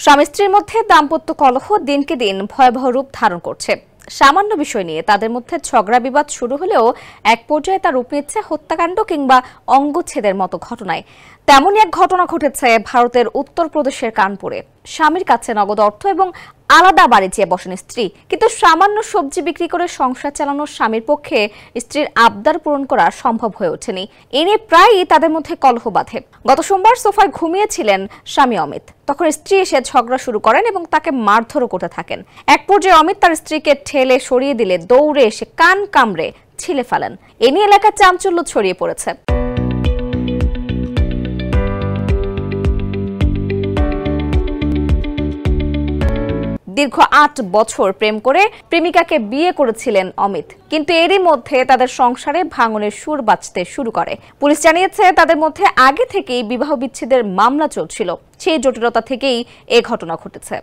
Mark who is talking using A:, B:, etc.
A: স্বামী স্ত্রীর মধ্যে দাম্পত্য কলহ দিনকে দিন ভয়াবহ রূপ ধারণ করছে। সামান্য বিষয় নিয়ে তাদের মধ্যে ঝগড়া বিবাদ শুরু হলেও এক পর্যায়ে তা রূপ নিচ্ছে হত্যাকাণ্ড কিংবা অঙ্গচ্ছেদের মতো ঘটনায়। তেমনই এক ঘটনা ঘটেছে ভারতের উত্তরপ্রদেশের কানপুরে। স্বামীর কাছে নগদ অর্থ এবং আলাদা বাড়ি চেয়ে বসেন স্ত্রী, কিন্তু সামান্য সবজি বিক্রি করে সংসার চালানোর স্বামীর পক্ষে স্ত্রীর আবদার পূরণ করা সম্ভব হয়ে ওঠেনি। এ নিয়ে প্রায়ই তাদের মধ্যে কলহ বাধে। গত সোমবার সোফায় ঘুমিয়েছিলেন স্বামী অমিত, তখন স্ত্রী এসে ঝগড়া শুরু করেন এবং তাকে মারধরও করতে থাকেন। এক পর্যায়ে অমিত তার স্ত্রীকে ঠেলে সরিয়ে দিলে দৌড়ে এসে কান কামড়ে ছিলে ফেলেন। এ নিয়ে এলাকায় চাঞ্চল্য ছড়িয়ে পড়েছে। দীর্ঘ ৮ বছর প্রেম করে প্রেমিকাকে বিয়ে করেছিলেন অমিত, কিন্তু এরই মধ্যে তাদের সংসারে ভাঙনের সুর বাজতে শুরু করে। পুলিশ জানিয়েছে তাদের মধ্যে আগে থেকেই বিবাহ বিচ্ছেদের মামলা চলছিল। সেই জটিলতা থেকেই এ ঘটনা ঘটেছে।